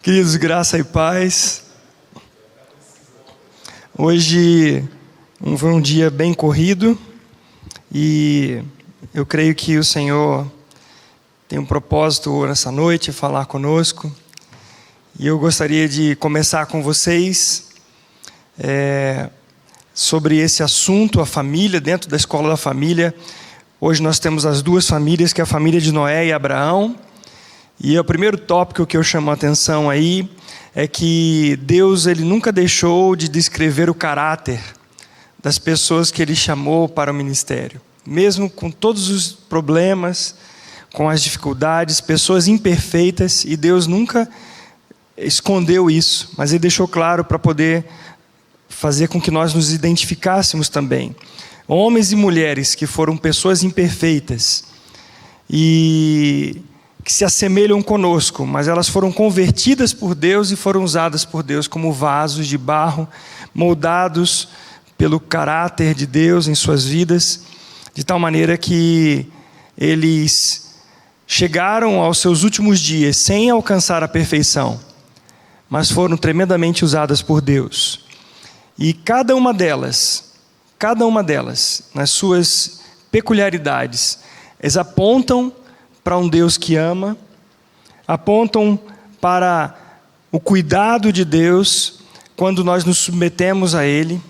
Queridos, graça e paz. Hoje foi um dia bem corrido e eu creio que o Senhor tem um propósito nessa noite, falar conosco. E eu gostaria de começar com vocês sobre esse assunto, a família, dentro da escola da família. Hoje nós temos as duas famílias, que é a família de Noé e Abraão. E o primeiro tópico que eu chamo a atenção aí é que Deus ele nunca deixou de descrever o caráter das pessoas que Ele chamou para o ministério. Mesmo com todos os problemas, com as dificuldades, pessoas imperfeitas, e Deus nunca escondeu isso, mas Ele deixou claro para poder fazer com que nós nos identificássemos também. Homens e mulheres que foram pessoas imperfeitas e que se assemelham conosco, mas elas foram convertidas por Deus e foram usadas por Deus como vasos de barro, moldados pelo caráter de Deus em suas vidas, de tal maneira que eles chegaram aos seus últimos dias sem alcançar a perfeição, mas foram tremendamente usadas por Deus. E cada uma delas, nas suas peculiaridades, eles apontam para um Deus que ama, apontam para o cuidado de Deus quando nós nos submetemos a Ele.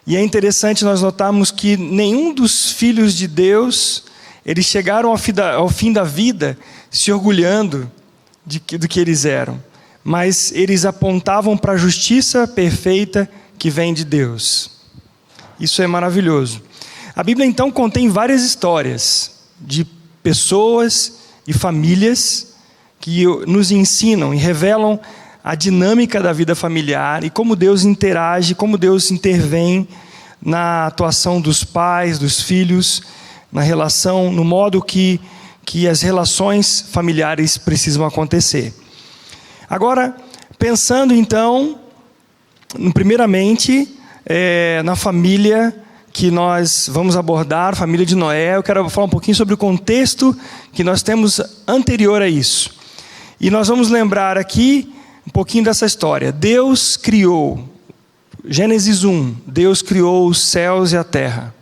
E é interessante nós notarmos que nenhum dos filhos de Deus, eles chegaram ao fim da vida se orgulhando do que eles eram, mas eles apontavam para a justiça perfeita que vem de Deus. Isso é maravilhoso. A Bíblia então contém várias histórias de pessoas e famílias que nos ensinam e revelam a dinâmica da vida familiar e como Deus interage, como Deus intervém na atuação dos pais, dos filhos, na relação, no modo que as relações familiares precisam acontecer. Agora, pensando então, primeiramente, na família que nós vamos abordar, a família de Noé. Eu quero falar um pouquinho sobre o contexto que nós temos anterior a isso. E nós vamos lembrar aqui um pouquinho dessa história. Deus criou, Gênesis 1, Deus criou os céus e a terra.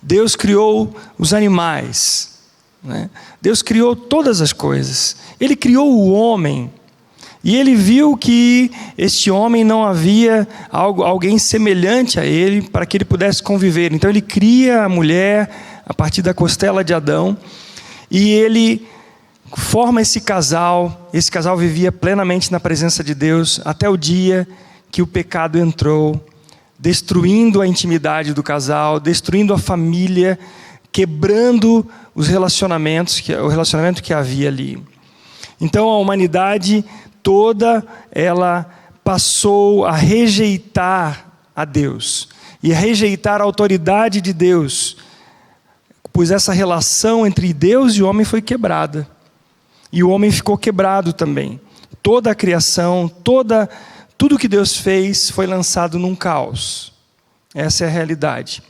Deus criou os animais, né? Deus criou todas as coisas. Ele criou o homem. E Ele viu que este homem não havia alguém semelhante a ele para que ele pudesse conviver. Então Ele cria a mulher a partir da costela de Adão. E Ele forma esse casal. Esse casal vivia plenamente na presença de Deus até o dia que o pecado entrou, destruindo a intimidade do casal, destruindo a família, quebrando os relacionamentos, o relacionamento que havia ali. Então a humanidade toda ela passou a rejeitar a Deus e a rejeitar a autoridade de Deus, pois essa relação entre Deus e o homem foi quebrada, e o homem ficou quebrado também. Toda a criação, tudo que Deus fez foi lançado num caos. Essa é a realidade.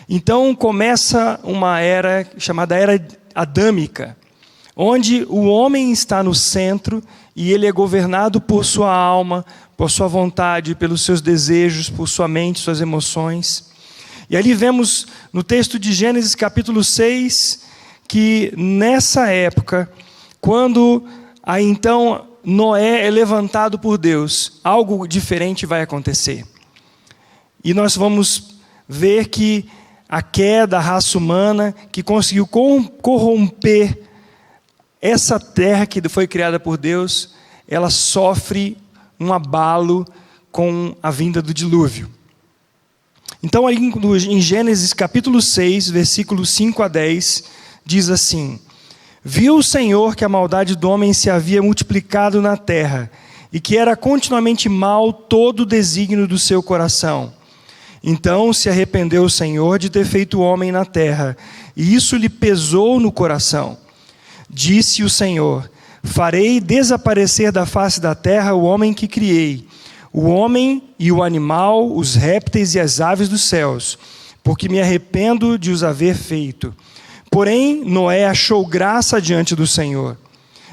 Então começa uma era chamada Era Adâmica, onde o homem está no centro e ele é governado por sua alma, por sua vontade, pelos seus desejos, por sua mente, suas emoções. E ali vemos no texto de Gênesis capítulo 6, que nessa época, quando então Noé é levantado por Deus, algo diferente vai acontecer. E nós vamos ver que a queda da raça humana, que conseguiu corromper essa terra que foi criada por Deus, ela sofre um abalo com a vinda do dilúvio. Então, aí em Gênesis capítulo 6, versículos 5 a 10, diz assim: Viu o Senhor que a maldade do homem se havia multiplicado na terra, e que era continuamente mau todo o desígnio do seu coração. Então se arrependeu o Senhor de ter feito o homem na terra, e isso lhe pesou no coração. Disse o Senhor: farei desaparecer da face da terra o homem que criei, o homem e o animal, os répteis e as aves dos céus, porque me arrependo de os haver feito. Porém, Noé achou graça diante do Senhor.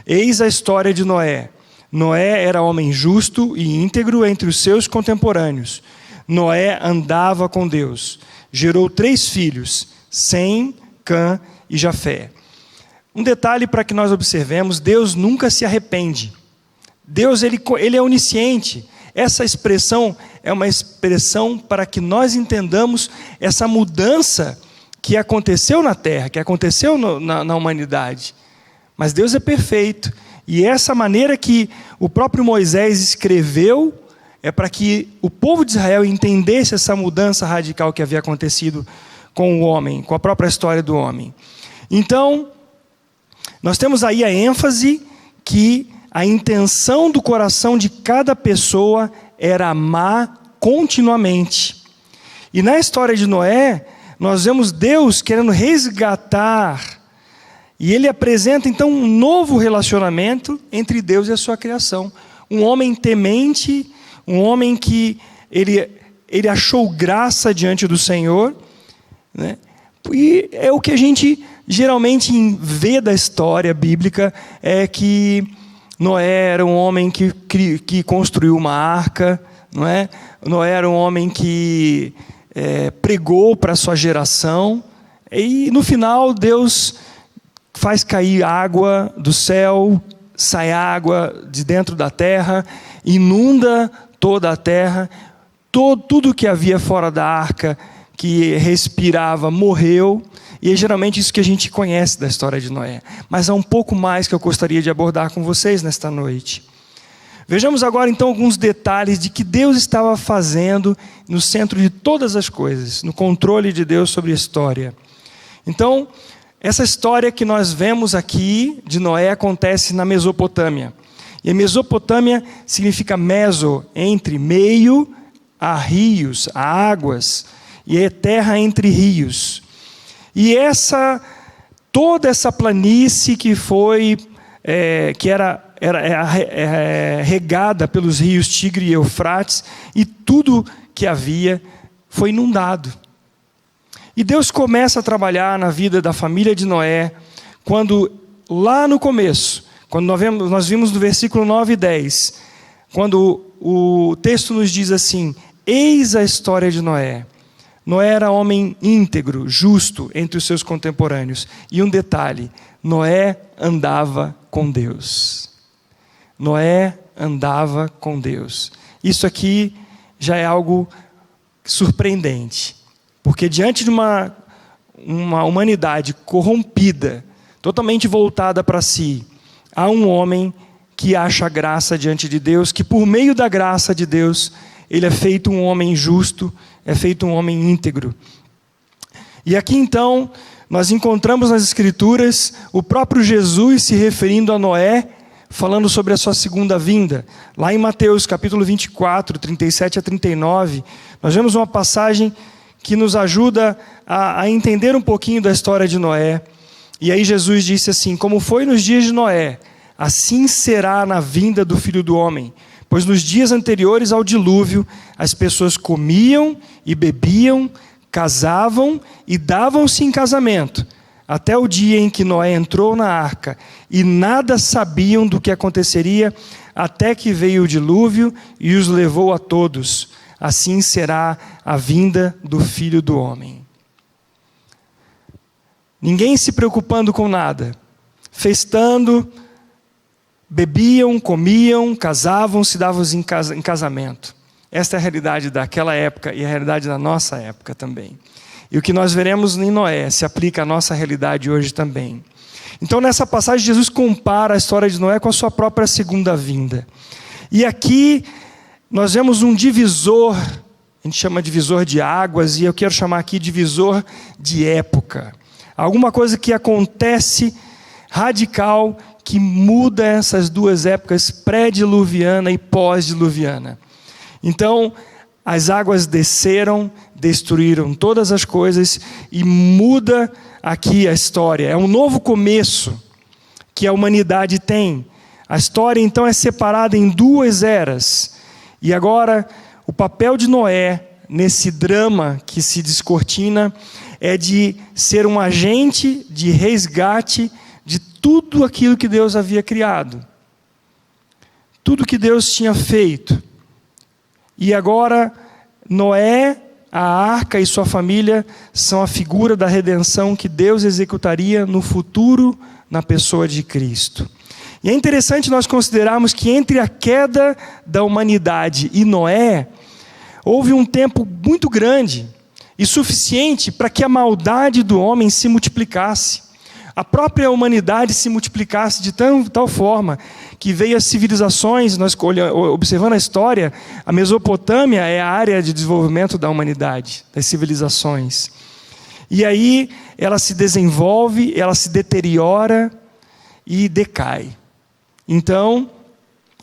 Eis a história de Noé. Noé era homem justo e íntegro entre os seus contemporâneos. Noé andava com Deus. Gerou 3 filhos, Sem, Cã e Jafé. Um detalhe para que nós observemos: Deus nunca se arrepende. Deus ele é onisciente. Essa expressão é uma expressão para que nós entendamos essa mudança que aconteceu na terra, que aconteceu na humanidade. Mas Deus é perfeito. E essa maneira que o próprio Moisés escreveu é para que o povo de Israel entendesse essa mudança radical que havia acontecido com o homem, com a própria história do homem. Então, nós temos aí a ênfase que a intenção do coração de cada pessoa era amar continuamente. E na história de Noé, nós vemos Deus querendo resgatar, e ele apresenta então um novo relacionamento entre Deus e a sua criação. Um homem temente, um homem que ele achou graça diante do Senhor, né? E é o que a gente geralmente vê da história bíblica, é que Noé era um homem que construiu uma arca, não é? Noé era um homem que pregou para a sua geração, e no final Deus faz cair água do céu, sai água de dentro da terra, inunda toda a terra, tudo que havia fora da arca, que respirava, morreu, e é geralmente isso que a gente conhece da história de Noé. Mas há um pouco mais que eu gostaria de abordar com vocês nesta noite. Vejamos agora então alguns detalhes de que Deus estava fazendo no centro de todas as coisas, no controle de Deus sobre a história. Então, essa história que nós vemos aqui de Noé acontece na Mesopotâmia. E a Mesopotâmia significa meso, entre, meio, a rios, a águas, e é terra entre rios. E toda essa planície que era regada pelos rios Tigre e Eufrates, e tudo que havia foi inundado. E Deus começa a trabalhar na vida da família de Noé, quando lá no começo, quando nós vimos no versículo 9 e 10, quando o texto nos diz assim: eis a história de Noé. Noé era homem íntegro, justo entre os seus contemporâneos. E um detalhe: Noé andava com Deus. Noé andava com Deus. Isso aqui já é algo surpreendente. Porque diante de uma humanidade corrompida, totalmente voltada para si, há um homem que acha graça diante de Deus, que por meio da graça de Deus, ele é feito um homem justo, é feito um homem íntegro. E aqui então, nós encontramos nas Escrituras o próprio Jesus se referindo a Noé, falando sobre a sua segunda vinda. Lá em Mateus capítulo 24, 37 a 39, nós vemos uma passagem que nos ajuda a entender um pouquinho da história de Noé. E aí Jesus disse assim: como foi nos dias de Noé, assim será na vinda do Filho do Homem. Pois nos dias anteriores ao dilúvio, as pessoas comiam e bebiam, casavam e davam-se em casamento, até o dia em que Noé entrou na arca, e nada sabiam do que aconteceria, até que veio o dilúvio e os levou a todos. Assim será a vinda do Filho do Homem. Ninguém se preocupando com nada, festando, bebiam, comiam, casavam, se davam em casamento. Esta é a realidade daquela época e a realidade da nossa época também. E o que nós veremos em Noé se aplica à nossa realidade hoje também. Então, nessa passagem, Jesus compara a história de Noé com a sua própria segunda vinda. E aqui nós vemos um divisor, a gente chama de divisor de águas, e eu quero chamar aqui divisor de época. Alguma coisa que acontece radical, que muda essas duas épocas, pré-diluviana e pós-diluviana. Então, as águas desceram, destruíram todas as coisas, e muda aqui a história. É um novo começo que a humanidade tem. A história, então, é separada em duas eras. E agora, o papel de Noé, nesse drama que se descortina, é de ser um agente de resgate de tudo aquilo que Deus havia criado. tudo que Deus tinha feito. E agora, Noé, a arca e sua família são a figura da redenção que Deus executaria no futuro na pessoa de Cristo. E é interessante nós considerarmos que entre a queda da humanidade e Noé, houve um tempo muito grande e suficiente para que a maldade do homem se multiplicasse. A própria humanidade se multiplicasse de tal forma que veio as civilizações. Nós observando a história, a Mesopotâmia é a área de desenvolvimento da humanidade, das civilizações. E aí ela se desenvolve, ela se deteriora e decai. Então,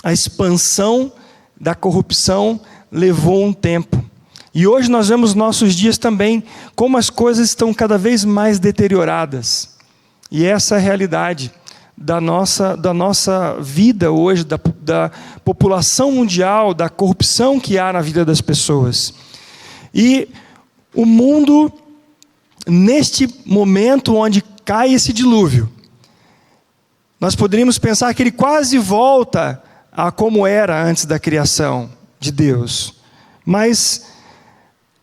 a expansão da corrupção levou um tempo. E hoje nós vemos nos nossos dias também como as coisas estão cada vez mais deterioradas. E essa é a realidade da nossa vida hoje, da população mundial, da corrupção que há na vida das pessoas. E o mundo, neste momento onde cai esse dilúvio, nós poderíamos pensar que ele quase volta a como era antes da criação de Deus. Mas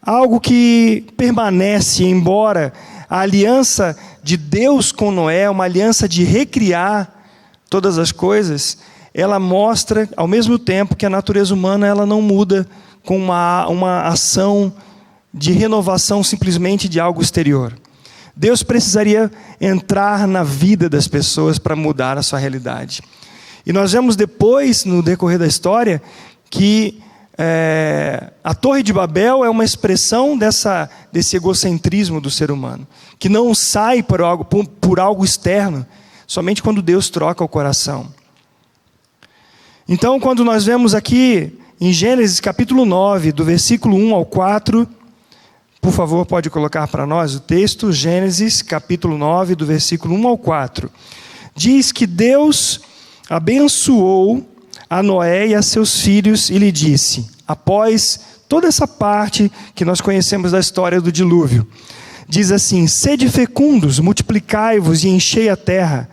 algo que permanece, embora a aliança de Deus com Noé, uma aliança de recriar todas as coisas, ela mostra ao mesmo tempo que a natureza humana ela não muda com uma ação de renovação simplesmente de algo exterior. Deus precisaria entrar na vida das pessoas para mudar a sua realidade. E nós vemos depois, no decorrer da história, que a Torre de Babel é uma expressão desse egocentrismo do ser humano, que não sai por algo externo, somente quando Deus troca o coração. Então, quando nós vemos aqui em Gênesis capítulo 9, do versículo 1 ao 4, por favor, pode colocar para nós o texto, Gênesis capítulo 9, do versículo 1 ao 4. Diz que Deus abençoou a Noé e a seus filhos e lhe disse, após toda essa parte que nós conhecemos da história do dilúvio, diz assim, sede fecundos, multiplicai-vos e enchei a terra,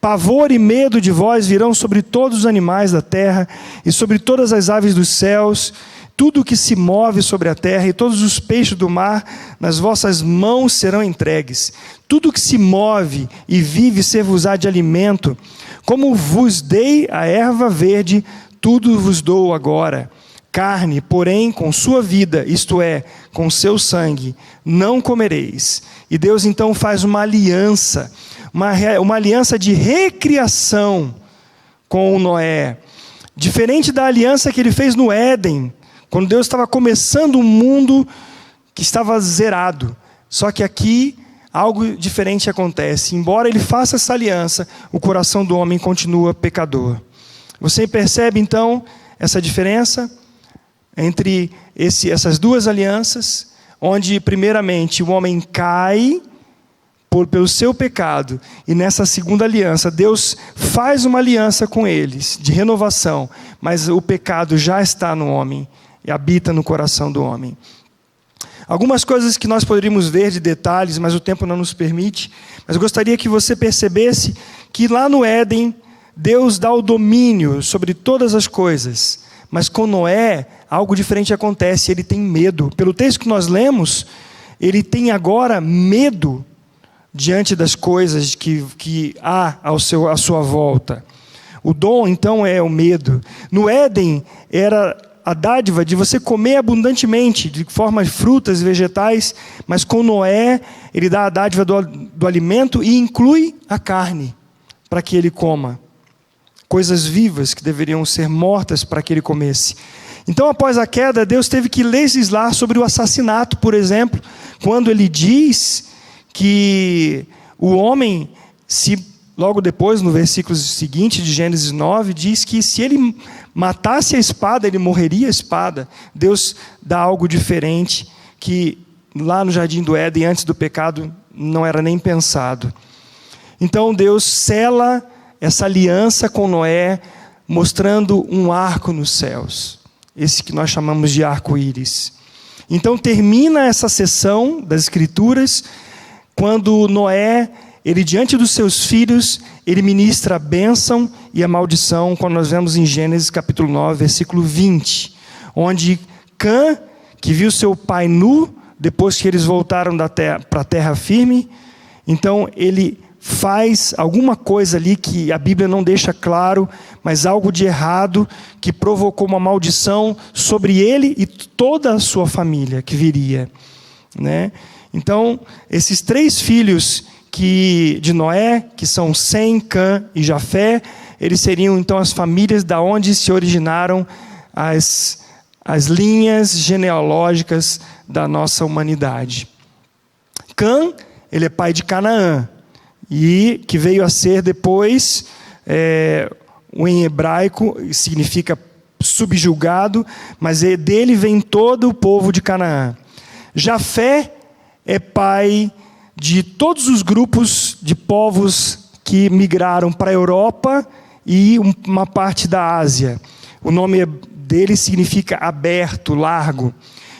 pavor e medo de vós virão sobre todos os animais da terra e sobre todas as aves dos céus, tudo o que se move sobre a terra e todos os peixes do mar, nas vossas mãos serão entregues. Tudo o que se move e vive ser-vos-á de alimento. Como vos dei a erva verde, tudo vos dou agora. Carne, porém, com sua vida, isto é, com seu sangue, não comereis. E Deus então faz uma aliança, uma aliança de recriação com Noé. Diferente da aliança que ele fez no Éden, quando Deus estava começando um mundo que estava zerado. Só que aqui, algo diferente acontece. Embora ele faça essa aliança, o coração do homem continua pecador. Você percebe, então, essa diferença entre essas duas alianças, onde, primeiramente, o homem cai pelo seu pecado, e nessa segunda aliança, Deus faz uma aliança com eles, de renovação, mas o pecado já está no homem, e habita no coração do homem. Algumas coisas que nós poderíamos ver de detalhes, mas o tempo não nos permite, mas eu gostaria que você percebesse que lá no Éden, Deus dá o domínio sobre todas as coisas, mas com Noé, algo diferente acontece, ele tem medo. Pelo texto que nós lemos, ele tem agora medo diante das coisas que há à sua volta. O dom, então, é o medo. No Éden, era a dádiva de você comer abundantemente, de forma de frutas e vegetais, mas com Noé, ele dá a dádiva do alimento e inclui a carne, para que ele coma. Coisas vivas que deveriam ser mortas para que ele comesse. Então, após a queda, Deus teve que legislar sobre o assassinato, por exemplo, quando ele diz que o homem, logo depois, no versículo seguinte de Gênesis 9, diz que se ele matasse a espada, ele morreria a espada. Deus dá algo diferente, que lá no Jardim do Éden, antes do pecado, não era nem pensado. Então Deus sela essa aliança com Noé, mostrando um arco nos céus. Esse que nós chamamos de arco-íris. Então termina essa sessão das Escrituras, quando Noé, ele diante dos seus filhos, ele ministra a bênção e a maldição, quando nós vemos em Gênesis capítulo 9, versículo 20, onde Cã, que viu seu pai nu, depois que eles voltaram para a terra firme, então ele faz alguma coisa ali que a Bíblia não deixa claro, mas algo de errado, que provocou uma maldição sobre ele e toda a sua família que viria, né? Então, esses 3 filhos de Noé, que são Sem, Cã e Jafé, eles seriam então as famílias da onde se originaram as linhas genealógicas da nossa humanidade. Cã, ele é pai de Canaã, e que veio a ser depois, em hebraico, significa subjugado, mas dele vem todo o povo de Canaã. Jafé é pai de todos os grupos de povos que migraram para a Europa e uma parte da Ásia. O nome dele significa aberto, largo.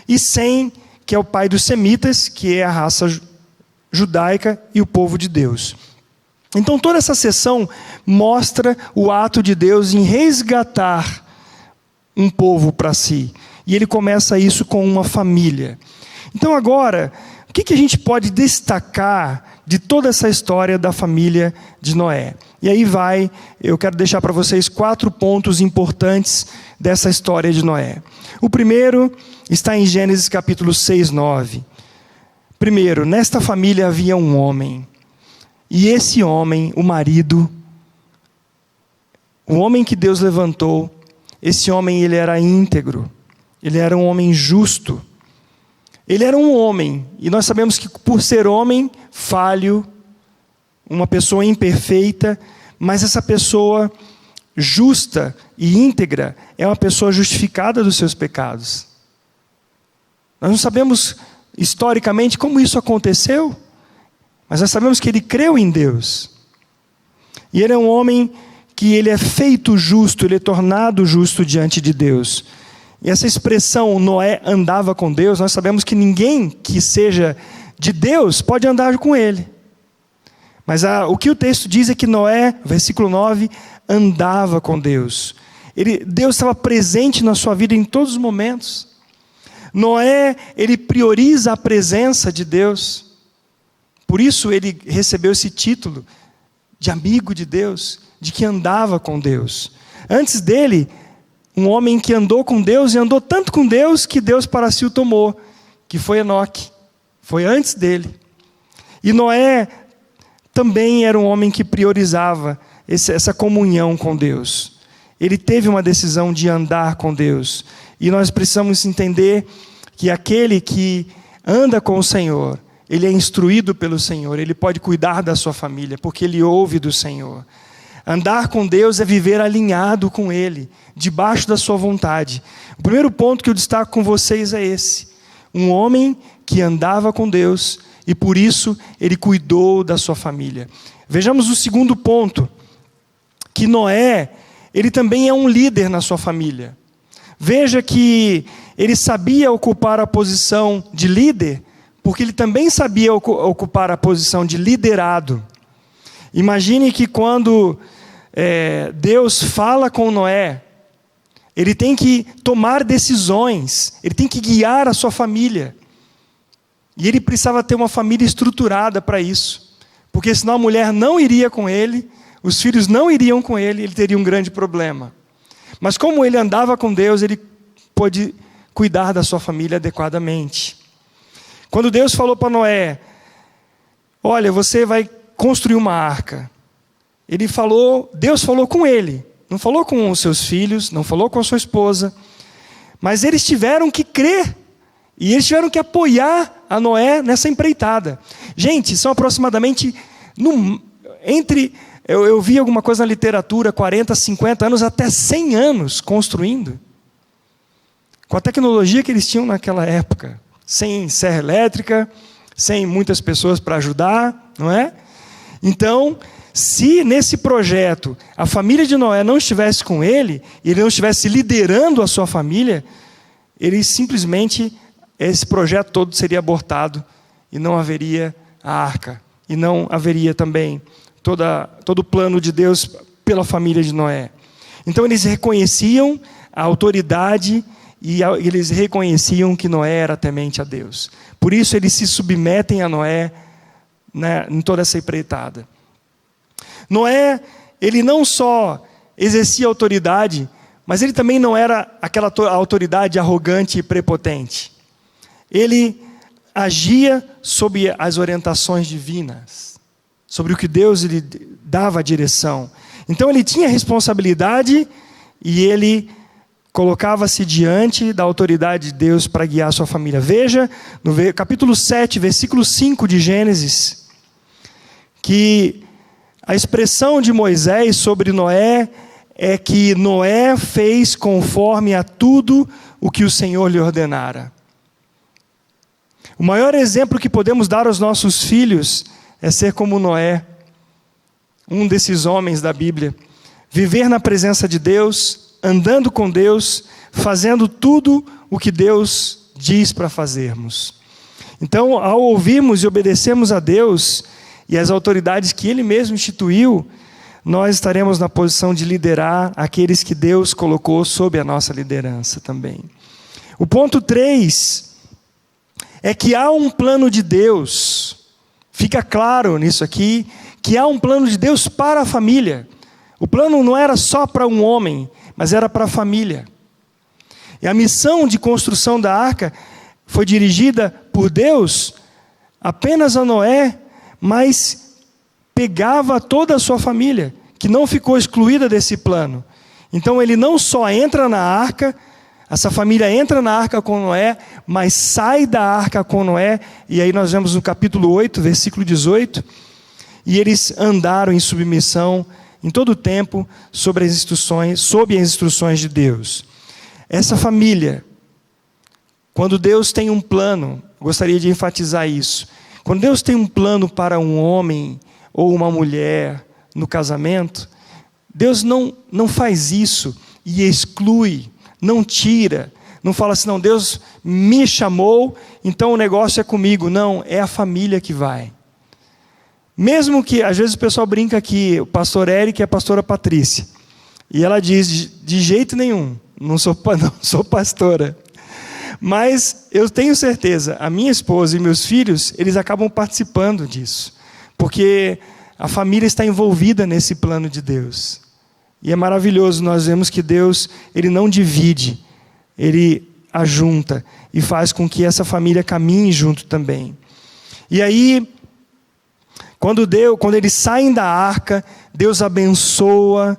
E Sem, que é o pai dos semitas, que é a raça judaica e o povo de Deus. Então toda essa sessão mostra o ato de Deus em resgatar um povo para si. E ele começa isso com uma família. Então agora, o que a gente pode destacar de toda essa história da família de Noé? E aí eu quero deixar para vocês 4 pontos importantes dessa história de Noé. O primeiro está em Gênesis capítulo 6, 9. Primeiro, nesta família havia um homem, e esse homem, o marido, o homem que Deus levantou, esse homem ele era íntegro, ele era um homem justo, ele era um homem, e nós sabemos que por ser homem, falho, uma pessoa imperfeita, mas essa pessoa justa e íntegra é uma pessoa justificada dos seus pecados. Nós não sabemos historicamente como isso aconteceu, mas nós sabemos que ele creu em Deus. E ele é um homem que ele é feito justo, ele é tornado justo diante de Deus. E essa expressão, Noé andava com Deus, nós sabemos que ninguém que seja de Deus pode andar com ele. Mas o que o texto diz é que Noé, versículo 9, andava com Deus. Deus estava presente na sua vida em todos os momentos. Noé, ele prioriza a presença de Deus. Por isso ele recebeu esse título de amigo de Deus, de que andava com Deus. Antes dele, um homem que andou com Deus e andou tanto com Deus que Deus para si o tomou, que foi Enoque. Foi antes dele. E Noé também era um homem que priorizava essa comunhão com Deus. Ele teve uma decisão de andar com Deus. E nós precisamos entender que aquele que anda com o Senhor, ele é instruído pelo Senhor, ele pode cuidar da sua família, porque ele ouve do Senhor. Andar com Deus é viver alinhado com Ele, debaixo da sua vontade. O primeiro ponto que eu destaco com vocês é esse. Um homem que andava com Deus e por isso ele cuidou da sua família. Vejamos o segundo ponto, que Noé, ele também é um líder na sua família. Veja que ele sabia ocupar a posição de líder, porque ele também sabia ocupar a posição de liderado. Imagine que quando Deus fala com Noé, ele tem que tomar decisões, ele tem que guiar a sua família. E ele precisava ter uma família estruturada para isso, porque senão a mulher não iria com ele, os filhos não iriam com ele, ele teria um grande problema. Mas como ele andava com Deus, ele pôde cuidar da sua família adequadamente. Quando Deus falou para Noé, olha, você vai construir uma arca. Deus falou com ele, não falou com os seus filhos, não falou com a sua esposa, mas eles tiveram que crer, e eles tiveram que apoiar a Noé nessa empreitada. Gente, são aproximadamente, eu vi alguma coisa na literatura, 40, 50 anos, até 100 anos construindo, com a tecnologia que eles tinham naquela época, sem serra elétrica, sem muitas pessoas para ajudar, não é? Então, se nesse projeto a família de Noé não estivesse com ele, e ele não estivesse liderando a sua família, esse projeto todo seria abortado e não haveria a arca. e não haveria também todo o plano de Deus pela família de Noé. Então eles reconheciam a autoridade e eles reconheciam que Noé era temente a Deus. Por isso eles se submetem a Noé, né, em toda essa empreitada. Noé, ele não só exercia autoridade, mas ele também não era aquela autoridade arrogante e prepotente. Ele agia sob as orientações divinas, sobre o que Deus lhe dava a direção. Então ele tinha responsabilidade e ele colocava-se diante da autoridade de Deus para guiar sua família. Veja no capítulo 7, versículo 5 de Gênesis, que a expressão de Moisés sobre Noé é que Noé fez conforme a tudo o que o Senhor lhe ordenara. O maior exemplo que podemos dar aos nossos filhos é ser como Noé, um desses homens da Bíblia. Viver na presença de Deus, andando com Deus, fazendo tudo o que Deus diz para fazermos. Então, ao ouvirmos e obedecermos a Deus e as autoridades que Ele mesmo instituiu, nós estaremos na posição de liderar aqueles que Deus colocou sob a nossa liderança também. O ponto 3 é que há um plano de Deus. Fica claro nisso aqui, que há um plano de Deus para a família. O plano não era só para um homem, mas era para a família. E a missão de construção da arca foi dirigida por Deus apenas a Noé, mas pegava toda a sua família, que não ficou excluída desse plano. Então ele não só entra na arca, essa família entra na arca com Noé, mas sai da arca com Noé, e aí nós vemos no capítulo 8, versículo 18, e eles andaram em submissão em todo o tempo sob as instruções de Deus. Essa família, quando Deus tem um plano, gostaria de enfatizar isso, quando Deus tem um plano para um homem ou uma mulher no casamento, Deus não faz isso e exclui, não tira, não fala assim, não, Deus me chamou, então o negócio é comigo. Não, é a família que vai. Mesmo que, às vezes o pessoal brinca que o pastor Eric é a pastora Patrícia, e ela diz, de jeito nenhum, não sou pastora. Mas eu tenho certeza, a minha esposa e meus filhos, eles acabam participando disso, porque a família está envolvida nesse plano de Deus. E é maravilhoso, nós vemos que Deus, Ele não divide, Ele ajunta e faz com que essa família caminhe junto também. E aí, quando eles saem da arca, Deus abençoa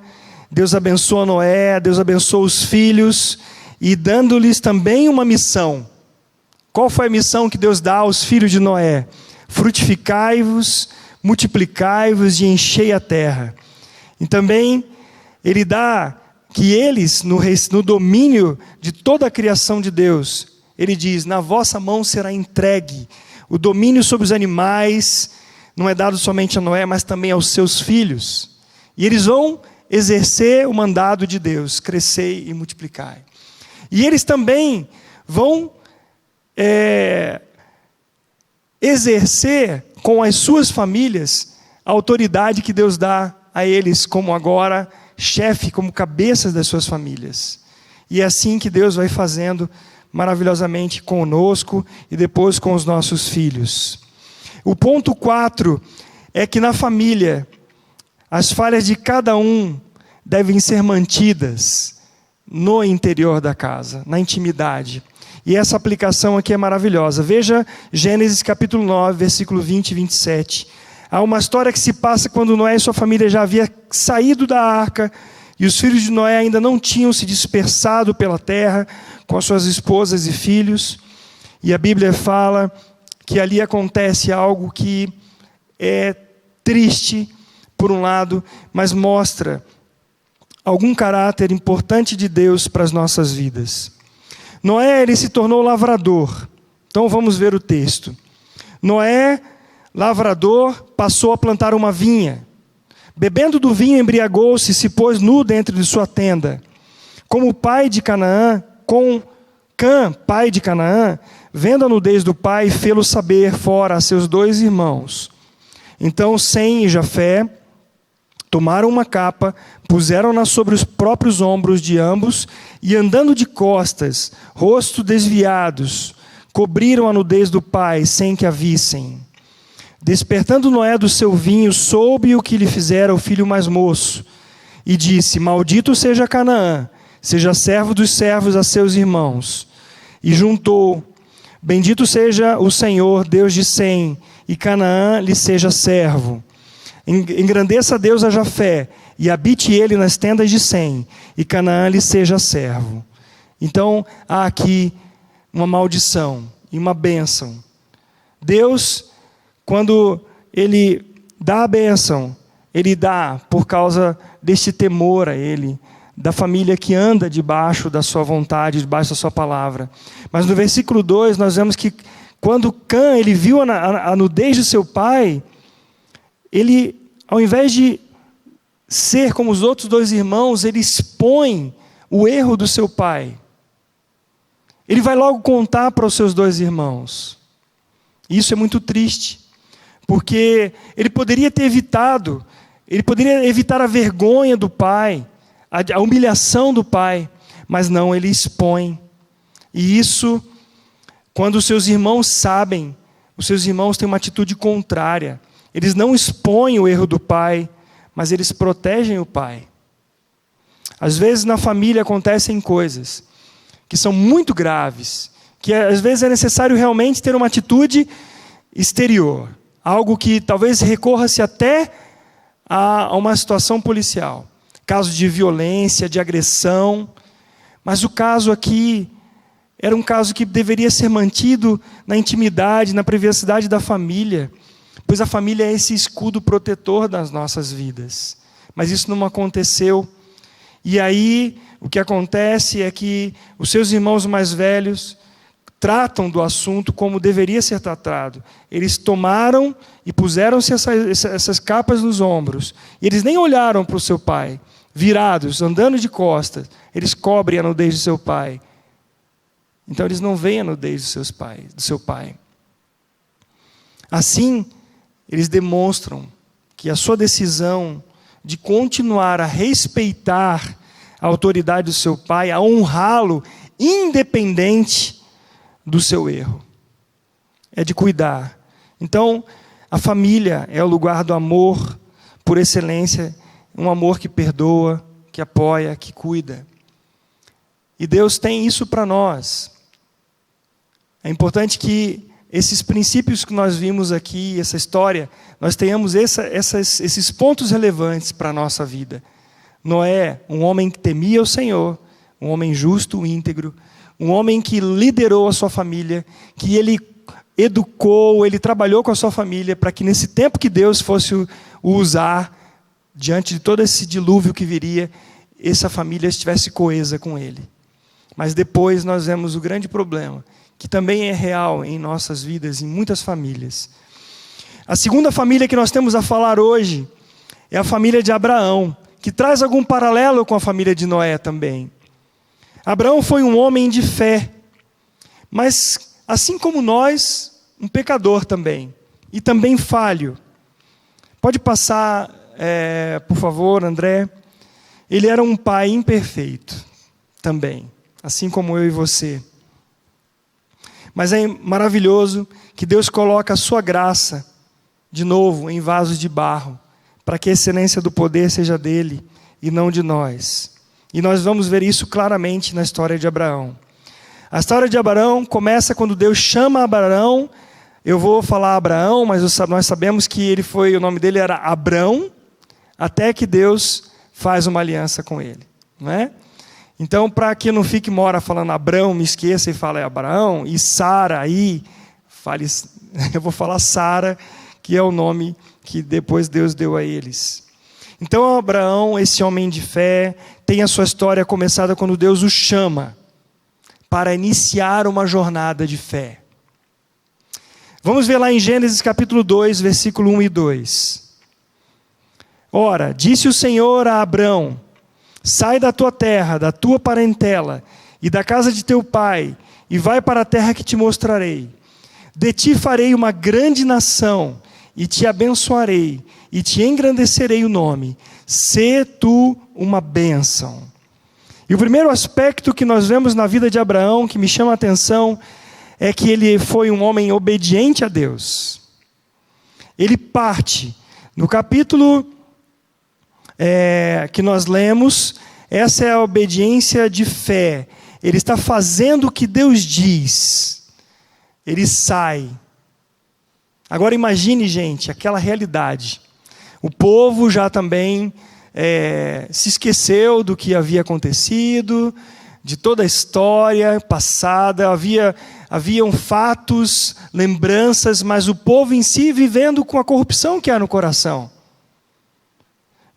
Noé, Deus abençoa os filhos, e dando-lhes também uma missão. Qual foi a missão que Deus dá aos filhos de Noé? Frutificai-vos, multiplicai-vos e enchei a terra. E também Ele dá que eles, no domínio de toda a criação de Deus, Ele diz, na vossa mão será entregue o domínio sobre os animais, não é dado somente a Noé, mas também aos seus filhos. E eles vão exercer o mandado de Deus, crescei e multiplicai. E eles também vão exercer com as suas famílias a autoridade que Deus dá a eles, como agora chefe, como cabeças das suas famílias. E é assim que Deus vai fazendo maravilhosamente conosco e depois com os nossos filhos. O ponto 4 é que na família, as falhas de cada um devem ser mantidas no interior da casa, na intimidade. E essa aplicação aqui é maravilhosa. Veja Gênesis capítulo 9, versículo 20 e 27. Há uma história que se passa quando Noé e sua família já havia saído da arca, e os filhos de Noé ainda não tinham se dispersado pela terra, com as suas esposas e filhos. E a Bíblia fala que ali acontece algo que é triste, por um lado, mas mostra algum caráter importante de Deus para as nossas vidas. Noé, ele se tornou lavrador. Então vamos ver o texto. Noé, lavrador, passou a plantar uma vinha. Bebendo do vinho, embriagou-se e se pôs nu dentro de sua tenda. Como o pai de Canaã, com Cã, pai de Canaã, vendo a nudez do pai, fê-lo saber fora a seus 2 irmãos. Então Sem e Jafé tomaram uma capa, puseram-na sobre os próprios ombros de ambos e, andando de costas, rosto desviados, cobriram a nudez do pai sem que a vissem. Despertando Noé do seu vinho, soube o que lhe fizera o filho mais moço, e disse: Maldito seja Canaã, seja servo dos servos a seus irmãos. E juntou: Bendito seja o Senhor, Deus de Sem, e Canaã lhe seja servo. Engrandeça Deus a Jafé, e habite ele nas tendas de Sem, e Canaã lhe seja servo. Então, há aqui uma maldição e uma bênção. Deus, quando Ele dá a bênção, Ele dá por causa deste temor a Ele, da família que anda debaixo da sua vontade, debaixo da sua palavra. Mas no versículo 2, nós vemos que quando Cã, ele viu a nudez de seu pai, ele, ao invés de ser como os outros dois irmãos, ele expõe o erro do seu pai. Ele vai logo contar para os seus dois irmãos. Isso é muito triste, porque ele poderia ter evitado, ele poderia evitar a vergonha do pai, a humilhação do pai, mas não, ele expõe. E isso, quando os seus irmãos sabem, os seus irmãos têm uma atitude contrária. Eles não expõem o erro do pai, mas eles protegem o pai. Às vezes na família acontecem coisas que são muito graves, que às vezes é necessário realmente ter uma atitude exterior, algo que talvez recorra-se até a uma situação policial, casos de violência, de agressão, mas o caso aqui era um caso que deveria ser mantido na intimidade, na privacidade da família, pois a família é esse escudo protetor das nossas vidas. Mas isso não aconteceu. E aí, o que acontece é que os seus irmãos mais velhos tratam do assunto como deveria ser tratado. Eles tomaram e puseram-se essas capas nos ombros. E eles nem olharam para o seu pai. Virados, andando de costas, eles cobrem a nudez de seu pai. Então, eles não veem a nudez do seu pai. Assim, eles demonstram que a sua decisão de continuar a respeitar a autoridade do seu pai, a honrá-lo, independente do seu erro, é de cuidar. Então, a família é o lugar do amor por excelência, um amor que perdoa, que apoia, que cuida. E Deus tem isso para nós. É importante que esses princípios que nós vimos aqui, essa história, nós tenhamos esses pontos relevantes para a nossa vida. Noé, um homem que temia o Senhor, um homem justo, íntegro, um homem que liderou a sua família, que ele educou, ele trabalhou com a sua família para que nesse tempo que Deus fosse o usar, diante de todo esse dilúvio que viria, essa família estivesse coesa com ele. Mas depois nós vemos o grande problema, que também é real em nossas vidas, em muitas famílias. A segunda família que nós temos a falar hoje é a família de Abraão, que traz algum paralelo com a família de Noé também. Abraão foi um homem de fé, mas assim como nós, um pecador também, e também falho. Pode passar, por favor, André. Ele era um pai imperfeito também, assim como eu e você. Mas é maravilhoso que Deus coloca a sua graça, de novo, em vasos de barro, para que a excelência do poder seja dele e não de nós. E nós vamos ver isso claramente na história de Abraão. A história de Abraão começa quando Deus chama Abraão. Eu vou falar Abraão, mas nós sabemos que o nome dele era Abrão, até que Deus faz uma aliança com ele, não é? Então, para que não fique uma hora falando Abrão, me esqueça e fale Abraão, e Sara aí, eu vou falar Sara, que é o nome que depois Deus deu a eles. Então, Abraão, esse homem de fé, tem a sua história começada quando Deus o chama para iniciar uma jornada de fé. Vamos ver lá em Gênesis capítulo 2, versículo 1 e 2. Ora, disse o Senhor a Abrão: sai da tua terra, da tua parentela e da casa de teu pai, e vai para a terra que te mostrarei. De ti farei uma grande nação, e te abençoarei, e te engrandecerei o nome. Sê tu uma bênção. E o primeiro aspecto que nós vemos na vida de Abraão, que me chama a atenção, é que ele foi um homem obediente a Deus. Ele parte. No capítulo que nós lemos, essa é a obediência de fé. Ele está fazendo o que Deus diz. Ele sai. Agora imagine, gente, aquela realidade. O povo já também se esqueceu do que havia acontecido, de toda a história passada, haviam fatos, lembranças, mas o povo em si vivendo com a corrupção que há no coração.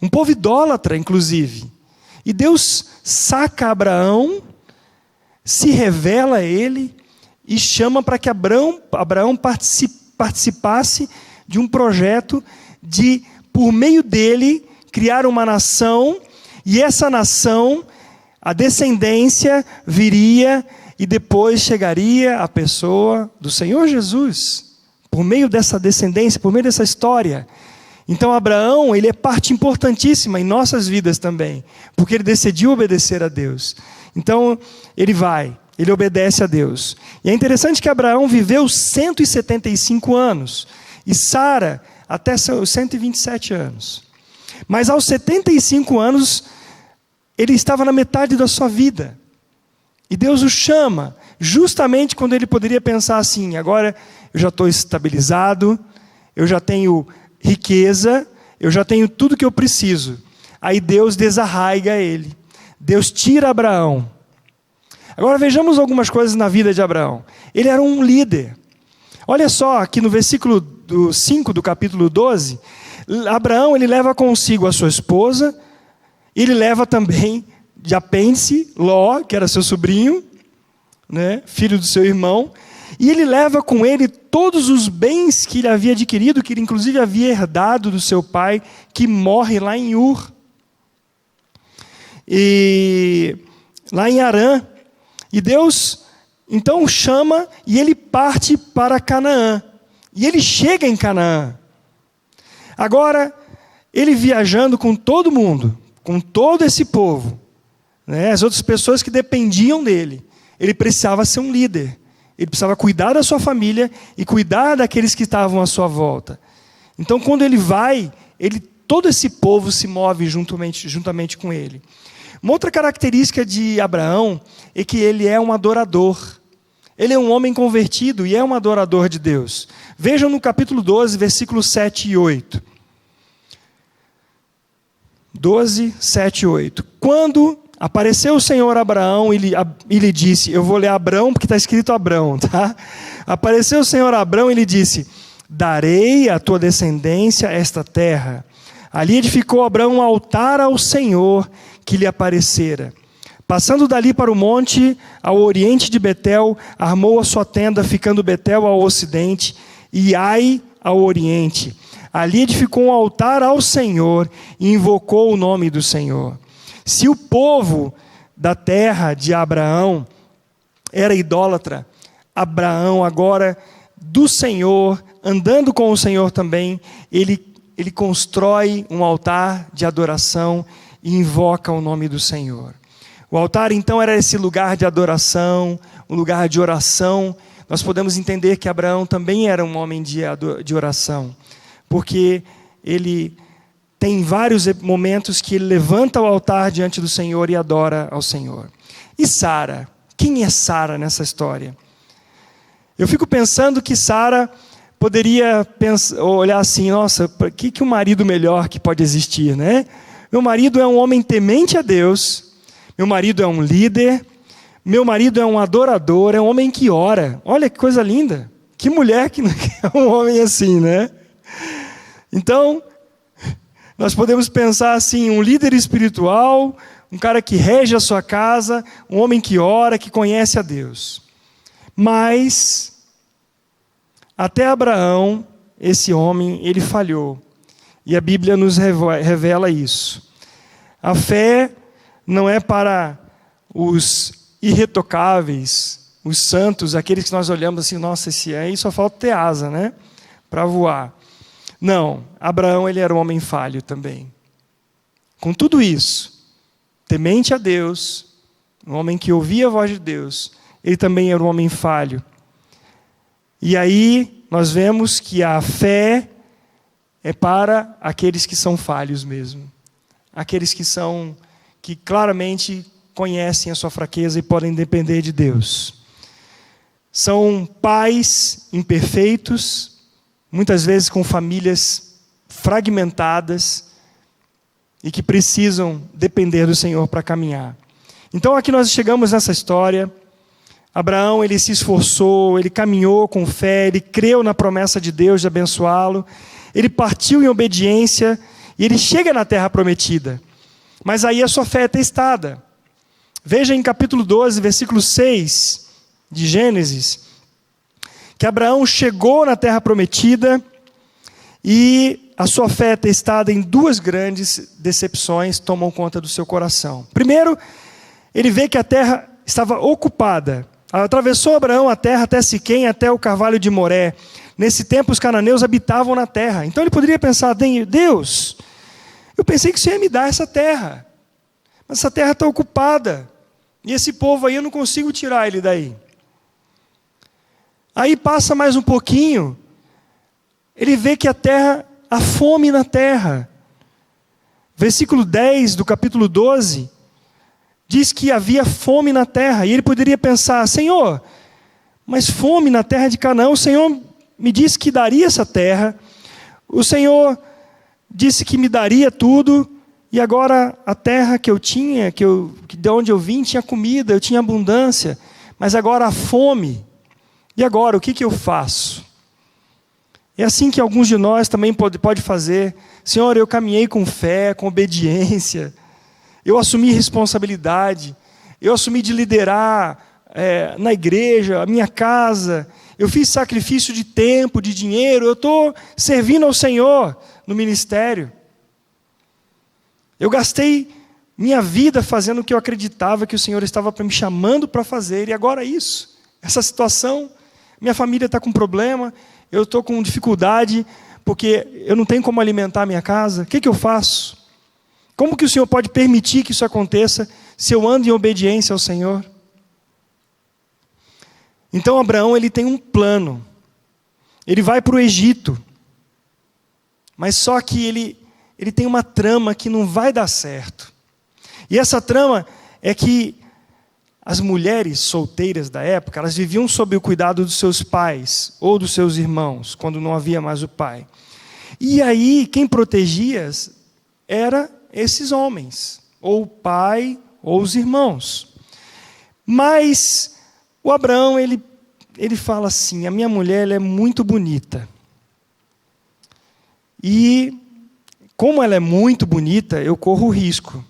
Um povo idólatra, inclusive. E Deus saca Abraão, se revela a ele e chama para que Abraão participasse de um projeto de, por meio dele, criar uma nação, e essa nação, a descendência viria e depois chegaria a pessoa do Senhor Jesus, por meio dessa descendência, por meio dessa história. Então Abraão, ele é parte importantíssima em nossas vidas também, porque ele decidiu obedecer a Deus. Então ele obedece a Deus. E é interessante que Abraão viveu 175 anos, e Sara até seus 127 anos. Mas aos 75 anos, ele estava na metade da sua vida. E Deus o chama, justamente quando ele poderia pensar assim: agora eu já estou estabilizado, eu já tenho riqueza, eu já tenho tudo que eu preciso. Aí Deus desarraiga ele. Deus tira Abraão. Agora vejamos algumas coisas na vida de Abraão. Ele era um líder. Olha só, aqui no versículo 5 do capítulo 12, Abraão, ele leva consigo a sua esposa, ele leva também de apêndice Ló, que era seu sobrinho, né, filho do seu irmão, e ele leva com ele todos os bens que ele havia adquirido, que ele inclusive havia herdado do seu pai, que morre lá em Ur. E lá em Harã. E Deus então o chama e ele parte para Canaã. E ele chega em Canaã. Agora, ele viajando com todo mundo, com todo esse povo, né, as outras pessoas que dependiam dele, ele precisava ser um líder. Ele precisava cuidar da sua família e cuidar daqueles que estavam à sua volta. Então, quando ele vai, todo esse povo se move juntamente com ele. Uma outra característica de Abraão é que ele é um adorador. Ele é um homem convertido e é um adorador de Deus. Vejam no capítulo 12, versículos 7 e 8. 12, 7 e 8. Quando apareceu o Senhor a Abraão e lhe disse, eu vou ler Abrão porque está escrito Abrão, tá? Apareceu o Senhor a Abrão e lhe disse, darei à tua descendência esta terra. Ali edificou Abrão um altar ao Senhor que lhe aparecera. Passando dali para o monte, ao oriente de Betel, armou a sua tenda, ficando Betel ao ocidente e Ai ao oriente. Ali edificou um altar ao Senhor e invocou o nome do Senhor. Se o povo da terra de Abraão era idólatra, Abraão agora do Senhor, andando com o Senhor também, ele constrói um altar de adoração e invoca o nome do Senhor. O altar então era esse lugar de adoração, um lugar de oração. Nós podemos entender que Abraão também era um homem de oração, porque ele tem vários momentos que ele levanta o altar diante do Senhor e adora ao Senhor. E Sara? Quem é Sara nessa história? Eu fico pensando que Sara poderia olhar assim, nossa, que um marido melhor que pode existir, né? Meu marido é um homem temente a Deus, meu marido é um líder, meu marido é um adorador, é um homem que ora. Olha que coisa linda, que mulher que é um homem assim, né? Então, nós podemos pensar assim, um líder espiritual, um cara que rege a sua casa, um homem que ora, que conhece a Deus. Mas, até Abraão, esse homem, ele falhou. E a Bíblia nos revela isso. A fé não é para os irretocáveis, os santos, aqueles que nós olhamos assim, nossa, esse aí só falta ter asa, né? Para voar. Não, Abraão ele era um homem falho também. Com tudo isso, temente a Deus, um homem que ouvia a voz de Deus, ele também era um homem falho. E aí nós vemos que a fé é para aqueles que são falhos mesmo. Aqueles que claramente conhecem a sua fraqueza e podem depender de Deus. São pais imperfeitos, muitas vezes com famílias fragmentadas e que precisam depender do Senhor para caminhar. Então aqui nós chegamos nessa história. Abraão, ele se esforçou, ele caminhou com fé, ele creu na promessa de Deus de abençoá-lo, ele partiu em obediência e ele chega na terra prometida. Mas aí a sua fé é testada. Veja em capítulo 12, versículo 6 de Gênesis, que Abraão chegou na terra prometida e a sua fé é testada em duas grandes decepções tomam conta do seu coração. Primeiro, ele vê que a terra estava ocupada. Atravessou Abraão a terra até Siquém, até o carvalho de Moré. Nesse tempo os cananeus habitavam na terra. Então ele poderia pensar, Deus, eu pensei que você ia me dar essa terra, mas essa terra está ocupada. E esse povo aí eu não consigo tirar ele daí. Aí passa mais um pouquinho, ele vê que há fome na terra. Versículo 10 do capítulo 12, diz que havia fome na terra. E ele poderia pensar, Senhor, mas fome na terra de Canaã, o Senhor me disse que daria essa terra, o Senhor disse que me daria tudo, e agora a terra que eu tinha, de onde eu vim, tinha comida, eu tinha abundância, mas agora há fome. E agora, o que eu faço? É assim que alguns de nós também pode fazer. Senhor, eu caminhei com fé, com obediência, eu assumi responsabilidade, eu assumi de liderar na igreja, a minha casa, eu fiz sacrifício de tempo, de dinheiro, eu estou servindo ao Senhor no ministério. Eu gastei minha vida fazendo o que eu acreditava que o Senhor estava me chamando para fazer, e agora isso, essa situação, minha família está com problema, eu estou com dificuldade, porque eu não tenho como alimentar a minha casa, o que eu faço? Como que o Senhor pode permitir que isso aconteça, se eu ando em obediência ao Senhor? Então Abraão, ele tem um plano, ele vai para o Egito, mas só que ele tem uma trama que não vai dar certo. E essa trama é que as mulheres solteiras da época, elas viviam sob o cuidado dos seus pais ou dos seus irmãos, quando não havia mais o pai. E aí, quem protegia era esses homens, ou o pai, ou os irmãos. Mas o Abraão, ele fala assim, a minha mulher ela é muito bonita. E como ela é muito bonita, eu corro o risco.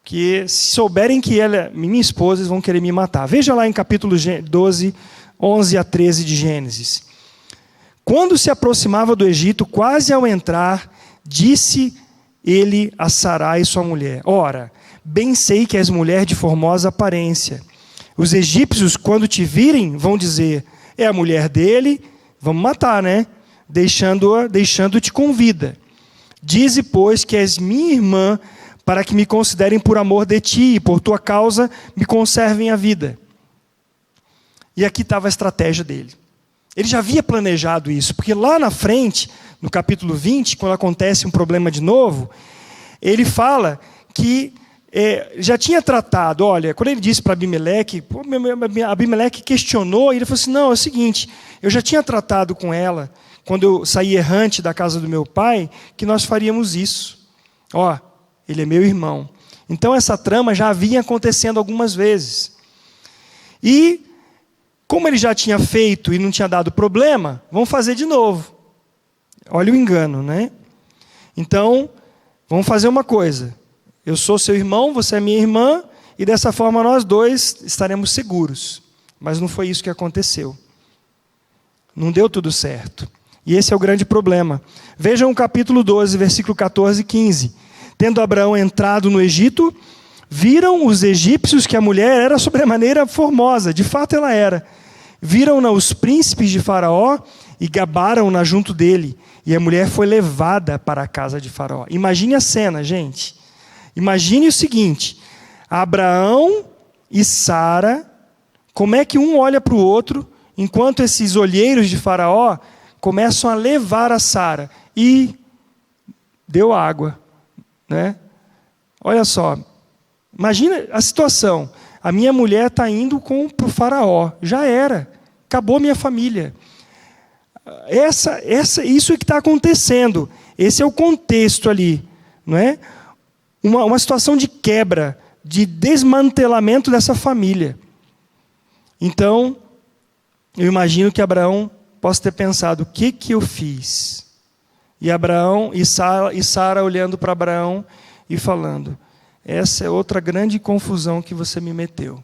Que se souberem que ela é minha esposa, eles vão querer me matar. Veja lá em capítulo 12, 11 a 13 de Gênesis. Quando se aproximava do Egito, quase ao entrar, disse ele a Sarai, sua mulher, ora, bem sei que és mulher de formosa aparência. Os egípcios, quando te virem, vão dizer, é a mulher dele, vamos matar, né? Deixando-te com vida. Dize, pois, que és minha irmã, para que me considerem por amor de ti, e por tua causa me conservem a vida. E aqui estava a estratégia dele. Ele já havia planejado isso, porque lá na frente, no capítulo 20, quando acontece um problema de novo, ele fala que já tinha tratado, olha, quando ele disse para Abimeleque, Abimeleque questionou, e ele falou assim, não, é o seguinte, eu já tinha tratado com ela, quando eu saí errante da casa do meu pai, que nós faríamos isso. Ele é meu irmão. Então essa trama já vinha acontecendo algumas vezes. E, como ele já tinha feito e não tinha dado problema, vamos fazer de novo. Olha o engano, né? Então, vamos fazer uma coisa. Eu sou seu irmão, você é minha irmã, e dessa forma nós dois estaremos seguros. Mas não foi isso que aconteceu. Não deu tudo certo. E esse é o grande problema. Vejam o capítulo 12, versículo 14 e 15. Tendo Abraão entrado no Egito, viram os egípcios que a mulher era sobremaneira formosa, de fato ela era. Viram-na os príncipes de Faraó e gabaram-na junto dele. e a mulher foi levada para a casa de Faraó. Imagine a cena, gente. Imagine o seguinte: Abraão e Sara, como é que um olha para o outro, enquanto esses olheiros de Faraó começam a levar a Sara, e deu água, né? Olha só, imagina a situação: a minha mulher está indo para o Faraó, já era, acabou minha família. Isso é que está acontecendo. Esse é o contexto ali, não é? Uma situação de quebra, de desmantelamento dessa família. Então, eu imagino que Abraão possa ter pensado: o que eu fiz? E Abraão e Sara olhando para Abraão e falando: essa é outra grande confusão que você me meteu.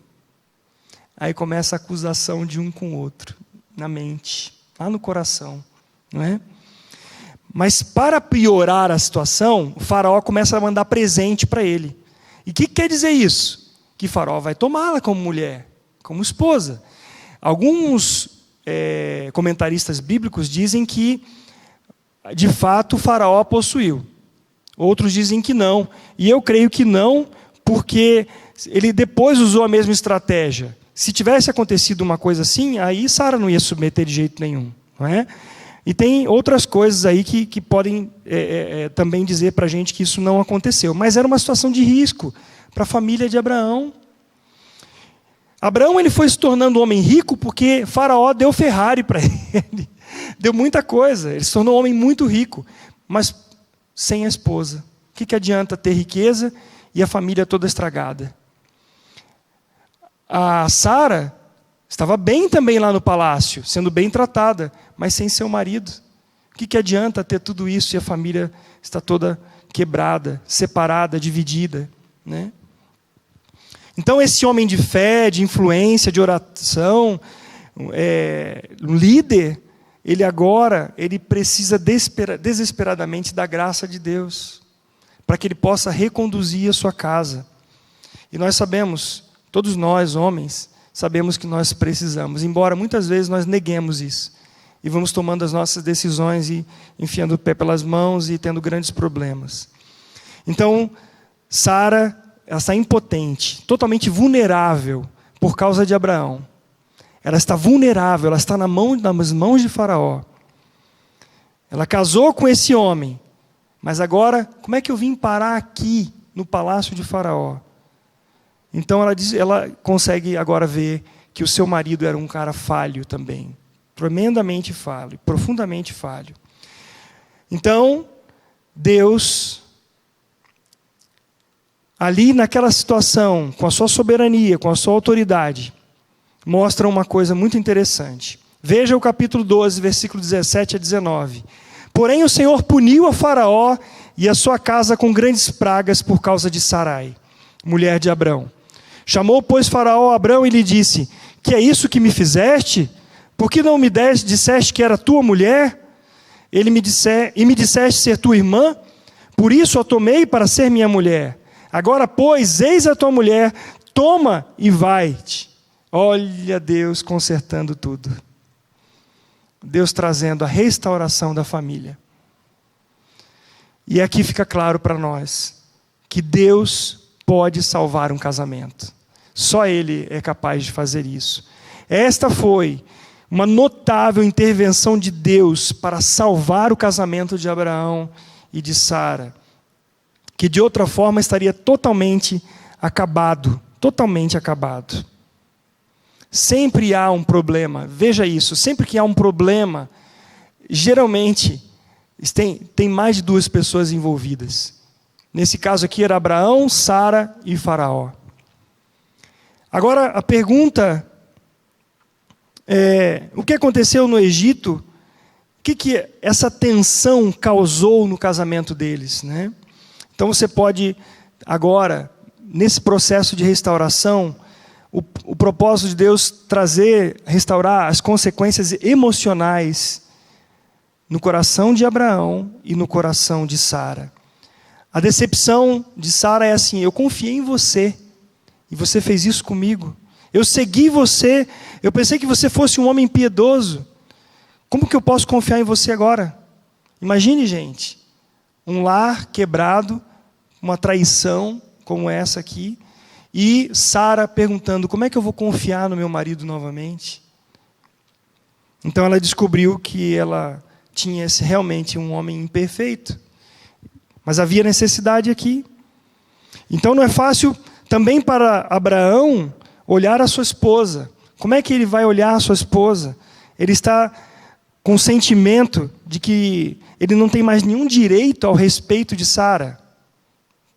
Aí começa a acusação de um com o outro, na mente, lá no coração, não é? Mas para piorar a situação, o Faraó começa a mandar presente para ele. E o que quer dizer isso? Que Faraó vai tomá-la como mulher, como esposa. Alguns comentaristas bíblicos dizem que, de fato, o Faraó a possuiu. Outros dizem que não. E eu creio que não, porque ele depois usou a mesma estratégia. Se tivesse acontecido uma coisa assim, aí Sara não ia submeter de jeito nenhum, não é? E tem outras coisas aí que podem também dizer para a gente que isso não aconteceu. Mas era uma situação de risco para a família de Abraão. Abraão ele foi se tornando um homem rico porque Faraó deu Ferrari para ele. Deu muita coisa. Ele se tornou um homem muito rico, mas sem a esposa. O que adianta ter riqueza e a família toda estragada? A Sara estava bem também lá no palácio, sendo bem tratada, mas sem seu marido. O que adianta ter tudo isso e a família está toda quebrada, separada, dividida, né? Então esse homem de fé, de influência, de oração, um líder, ele precisa desesperadamente da graça de Deus, para que ele possa reconduzir a sua casa. E nós sabemos, todos nós, homens, sabemos que nós precisamos, embora muitas vezes nós neguemos isso, e vamos tomando as nossas decisões e enfiando o pé pelas mãos e tendo grandes problemas. Então, Sara, ela está impotente, totalmente vulnerável por causa de Abraão. Ela está vulnerável, ela está nas mãos de Faraó. Ela casou com esse homem, mas agora, como é que eu vim parar aqui no palácio de Faraó? Então ela consegue agora ver que o seu marido era um cara falho também, tremendamente falho, profundamente falho. Então, Deus, ali naquela situação, com a sua soberania, com a sua autoridade, mostra uma coisa muito interessante. Veja o capítulo 12, versículo 17 a 19. Porém o Senhor puniu a Faraó e a sua casa com grandes pragas por causa de Sarai, mulher de Abrão. Chamou, pois, Faraó a Abrão e lhe disse: que é isso que me fizeste? Por que não me disseste que era tua mulher? E me disseste ser tua irmã? Por isso a tomei para ser minha mulher. Agora, pois, eis a tua mulher, toma e vai-te. Olha Deus consertando tudo. Deus trazendo a restauração da família. E aqui fica claro para nós que Deus pode salvar um casamento. Só Ele é capaz de fazer isso. Esta foi uma notável intervenção de Deus para salvar o casamento de Abraão e de Sara, que de outra forma estaria totalmente acabado. Totalmente acabado. Sempre há um problema, veja isso, sempre que há um problema, geralmente tem mais de duas pessoas envolvidas. Nesse caso aqui era Abraão, Sara e Faraó. Agora a pergunta é: o que aconteceu no Egito? O que essa tensão causou no casamento deles, né? Então você pode agora, nesse processo de restauração, o propósito de Deus restaurar as consequências emocionais no coração de Abraão e no coração de Sara. A decepção de Sara é assim: eu confiei em você e você fez isso comigo. Eu segui você, eu pensei que você fosse um homem piedoso. Como que eu posso confiar em você agora? Imagine, gente, um lar quebrado, uma traição como essa aqui, e Sara perguntando: como é que eu vou confiar no meu marido novamente? Então ela descobriu que ela tinha realmente um homem imperfeito, mas havia necessidade aqui. Então não é fácil também para Abraão olhar a sua esposa. Como é que ele vai olhar a sua esposa? Ele está com o sentimento de que ele não tem mais nenhum direito ao respeito de Sara,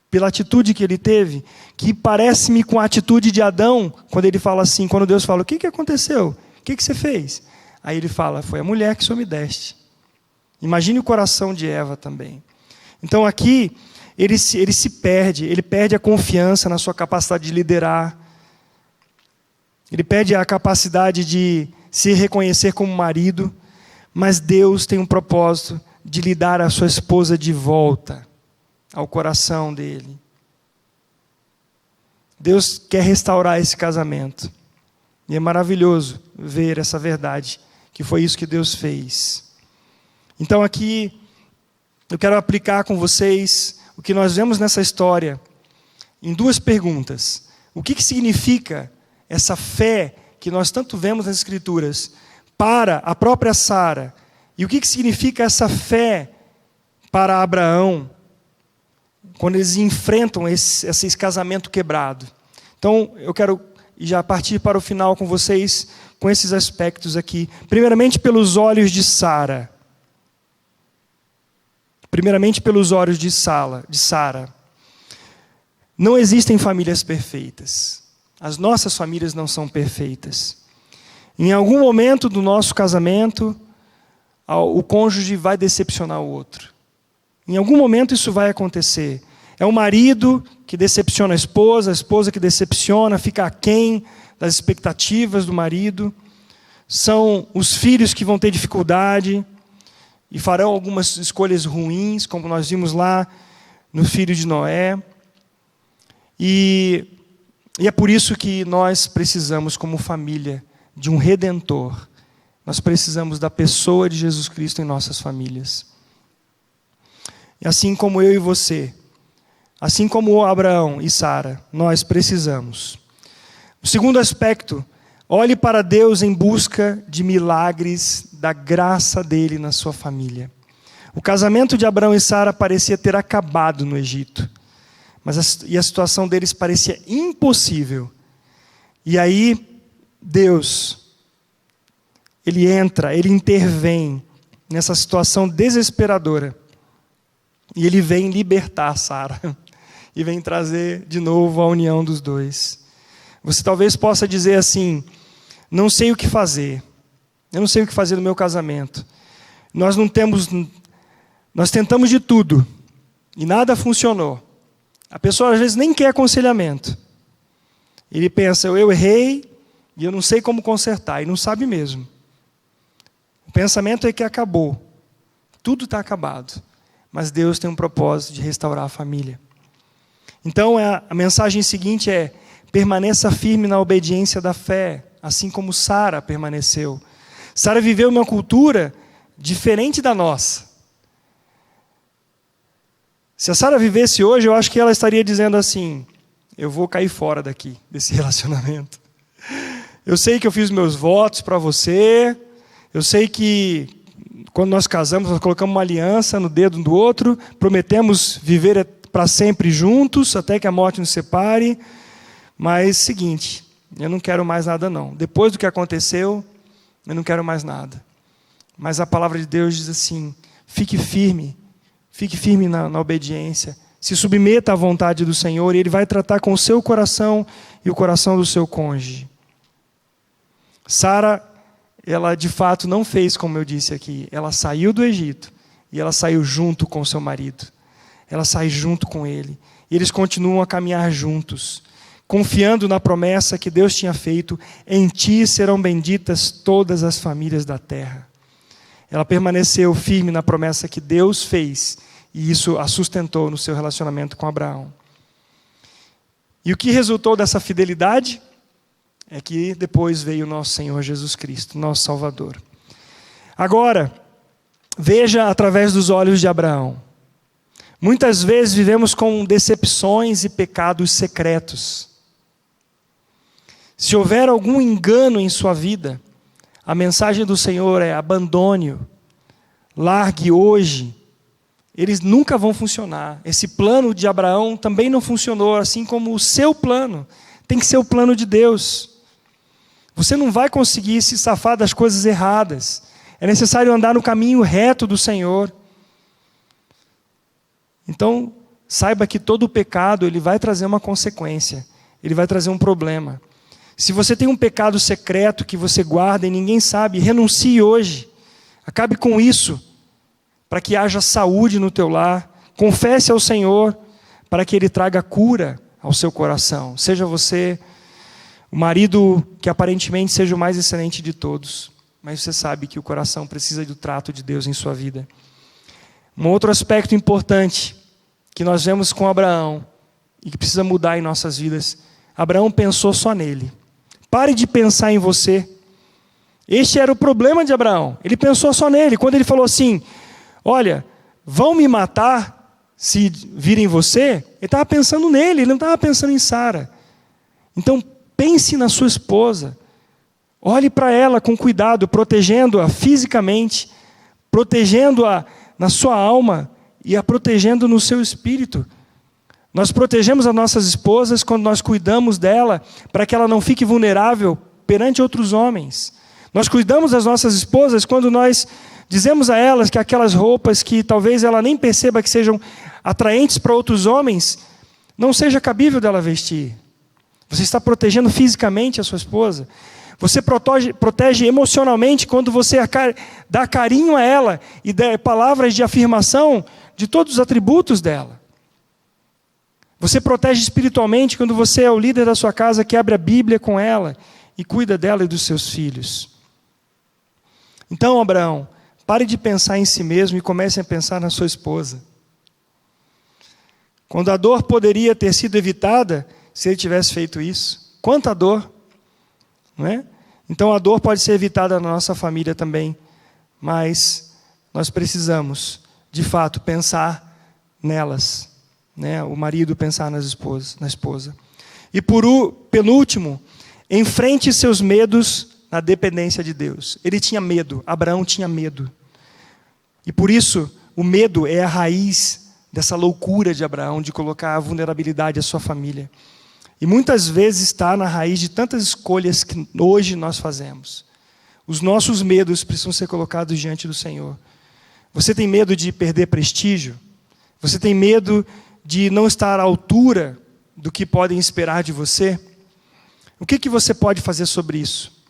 pela atitude que ele teve, que parece-me com a atitude de Adão, quando ele fala assim, quando Deus fala: o que aconteceu? O que você fez? Aí ele fala: foi a mulher que o Senhor me deste. Imagine o coração de Eva também. Então aqui, ele se perde, ele perde a confiança na sua capacidade de liderar, ele perde a capacidade de se reconhecer como marido, mas Deus tem um propósito de lhe dar a sua esposa de volta ao coração dele. Deus quer restaurar esse casamento. E é maravilhoso ver essa verdade, que foi isso que Deus fez. Então aqui, eu quero aplicar com vocês o que nós vemos nessa história em duas perguntas. O que significa essa fé que nós tanto vemos nas Escrituras para a própria Sara? E o que significa essa fé para Abraão, quando eles enfrentam esse casamento quebrado? Então, eu quero já partir para o final com vocês, com esses aspectos aqui. Primeiramente, pelos olhos de Sara. Primeiramente, pelos olhos de Sara. Não existem famílias perfeitas. As nossas famílias não são perfeitas. Em algum momento do nosso casamento, o cônjuge vai decepcionar o outro. Em algum momento isso vai acontecer. É o marido que decepciona a esposa que decepciona, fica aquém das expectativas do marido. São os filhos que vão ter dificuldade e farão algumas escolhas ruins, como nós vimos lá no filho de Noé. E é por isso que nós precisamos, como família, de um Redentor. Nós precisamos da pessoa de Jesus Cristo em nossas famílias. E assim como eu e você, assim como Abraão e Sara, nós precisamos. O segundo aspecto: olhe para Deus em busca de milagres da graça dele na sua família. O casamento de Abraão e Sara parecia ter acabado no Egito, mas a situação deles parecia impossível. E aí, Deus, Ele entra, Ele intervém nessa situação desesperadora. E Ele vem libertar Sara. E vem trazer de novo a união dos dois. Você talvez possa dizer assim: não sei o que fazer. Eu não sei o que fazer no meu casamento. Nós tentamos de tudo. E nada funcionou. A pessoa às vezes nem quer aconselhamento. Ele pensa: eu errei e eu não sei como consertar. E não sabe mesmo. O pensamento é que acabou. Tudo está acabado. Mas Deus tem um propósito de restaurar a família. Então a mensagem seguinte é: permaneça firme na obediência da fé, assim como Sara permaneceu. Sara viveu uma cultura diferente da nossa. Se a Sara vivesse hoje, eu acho que ela estaria dizendo assim: eu vou cair fora daqui, desse relacionamento. Eu sei que eu fiz meus votos para você, eu sei que quando nós casamos, nós colocamos uma aliança no dedo um do outro, prometemos viver para sempre juntos, até que a morte nos separe, mas seguinte, eu não quero mais nada não. Depois do que aconteceu, eu não quero mais nada. Mas a palavra de Deus diz assim: fique firme na obediência, se submeta à vontade do Senhor, e Ele vai tratar com o seu coração e o coração do seu cônjuge. Sara, ela de fato não fez como eu disse aqui. Ela saiu do Egito e ela saiu junto com seu marido. Ela sai junto com ele. E eles continuam a caminhar juntos, confiando na promessa que Deus tinha feito: em ti serão benditas todas as famílias da terra. Ela permaneceu firme na promessa que Deus fez, e isso a sustentou no seu relacionamento com Abraão. E o que resultou dessa fidelidade é que depois veio o nosso Senhor Jesus Cristo, nosso Salvador. Agora, Veja através dos olhos de Abraão. Muitas vezes vivemos com decepções e pecados secretos. Se houver algum engano em sua vida, a mensagem do Senhor é: abandone-o, largue hoje. Eles nunca vão funcionar. Esse plano de Abraão também não funcionou, assim como o seu plano tem que ser o plano de Deus. Você não vai conseguir se safar das coisas erradas. É necessário andar no caminho reto do Senhor. Então, saiba que todo pecado ele vai trazer uma consequência. Ele vai trazer um problema. Se você tem um pecado secreto que você guarda e ninguém sabe, renuncie hoje. Acabe com isso, para que haja saúde no teu lar. Confesse ao Senhor, para que Ele traga cura ao seu coração. Seja você o marido que aparentemente seja o mais excelente de todos, mas você sabe que o coração precisa do trato de Deus em sua vida. Um outro aspecto importante que nós vemos com Abraão e que precisa mudar em nossas vidas: Abraão pensou só nele. Pare de pensar em você. Este era o problema de Abraão. Ele pensou só nele. Quando ele falou assim: olha, vão me matar se virem você, ele estava pensando nele, ele não estava pensando em Sara. Então pense na sua esposa. Olhe para ela com cuidado, protegendo-a fisicamente, protegendo-a na sua alma e a protegendo no seu espírito. Nós protegemos as nossas esposas quando nós cuidamos dela, para que ela não fique vulnerável perante outros homens. Nós cuidamos das nossas esposas quando nós dizemos a elas que aquelas roupas que talvez ela nem perceba que sejam atraentes para outros homens, não seja cabível dela vestir. Você está protegendo fisicamente a sua esposa. Você protege emocionalmente quando você dá carinho a ela e dá palavras de afirmação de todos os atributos dela. Você protege espiritualmente quando você é o líder da sua casa que abre a Bíblia com ela e cuida dela e dos seus filhos. Então, Abraão, pare de pensar em si mesmo e comece a pensar na sua esposa. Quando a dor poderia ter sido evitada se ele tivesse feito isso. Quanta dor, não é? Então a dor pode ser evitada na nossa família também, mas nós precisamos, de fato, pensar nelas. Né, o marido pensar na esposa. E penúltimo, enfrente seus medos na dependência de Deus. Ele tinha medo, Abraão tinha medo. E por isso, o medo é a raiz dessa loucura de Abraão, de colocar a vulnerabilidade à sua família. E muitas vezes está na raiz de tantas escolhas que hoje nós fazemos. Os nossos medos precisam ser colocados diante do Senhor. Você tem medo de perder prestígio? Você tem medo de não estar à altura do que podem esperar de você? O que você pode fazer sobre isso?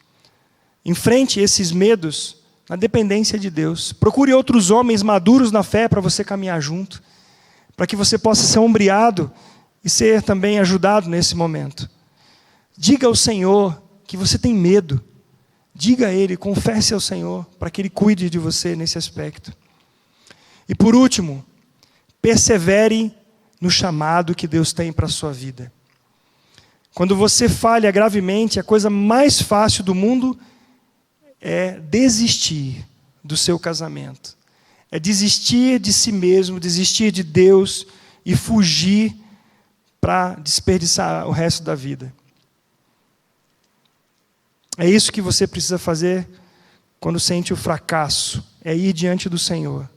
Enfrente esses medos na dependência de Deus. Procure outros homens maduros na fé para você caminhar junto, para que você possa ser ombreado e ser também ajudado nesse momento. Diga ao Senhor que você tem medo. Diga a Ele, confesse ao Senhor, para que Ele cuide de você nesse aspecto. E por último, persevere no chamado que Deus tem para a sua vida. Quando você falha gravemente, a coisa mais fácil do mundo é desistir do seu casamento. É desistir de si mesmo, desistir de Deus e fugir para desperdiçar o resto da vida. É isso que você precisa fazer quando sente o fracasso. É ir diante do Senhor.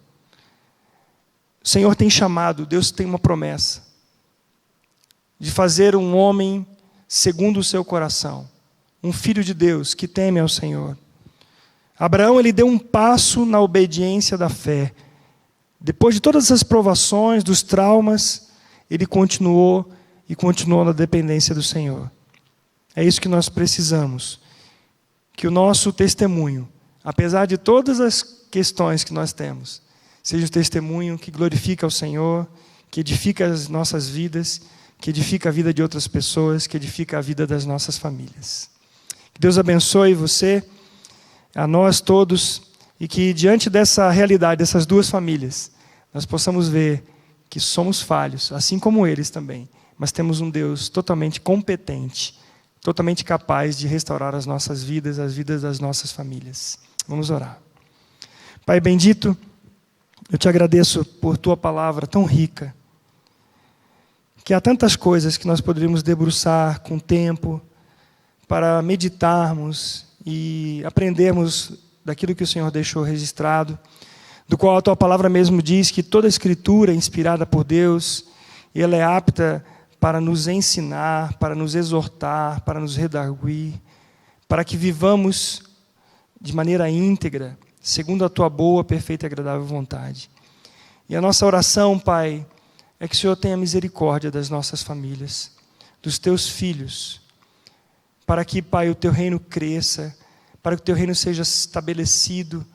O Senhor tem chamado, Deus tem uma promessa de fazer um homem segundo o seu coração, um filho de Deus que teme ao Senhor. Abraão, ele deu um passo na obediência da fé. Depois de todas as provações, dos traumas, ele continuou na dependência do Senhor. É isso que nós precisamos. Que o nosso testemunho, apesar de todas as questões que nós temos, seja um testemunho que glorifica ao Senhor, que edifica as nossas vidas, que edifica a vida de outras pessoas, que edifica a vida das nossas famílias. Que Deus abençoe você, a nós todos, e que diante dessa realidade, dessas duas famílias, nós possamos ver que somos falhos, assim como eles também, mas temos um Deus totalmente competente, totalmente capaz de restaurar as nossas vidas, as vidas das nossas famílias. Vamos orar. Pai bendito, Eu te agradeço por tua palavra tão rica, que há tantas coisas que nós poderíamos debruçar com tempo para meditarmos e aprendermos daquilo que o Senhor deixou registrado, do qual a tua palavra mesmo diz que toda a Escritura é inspirada por Deus e ela é apta para nos ensinar, para nos exortar, para nos redarguir, para que vivamos de maneira íntegra, segundo a tua boa, perfeita e agradável vontade. E a nossa oração, Pai, é que o Senhor tenha misericórdia das nossas famílias, dos teus filhos, para que, Pai, o teu reino cresça, para que o teu reino seja estabelecido,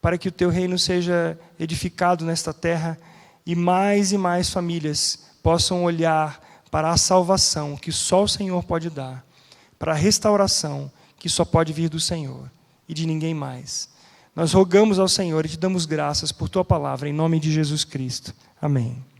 para que o teu reino seja edificado nesta terra e mais famílias possam olhar para a salvação que só o Senhor pode dar, para a restauração que só pode vir do Senhor e de ninguém mais. Nós rogamos ao Senhor e te damos graças por tua palavra, em nome de Jesus Cristo. Amém.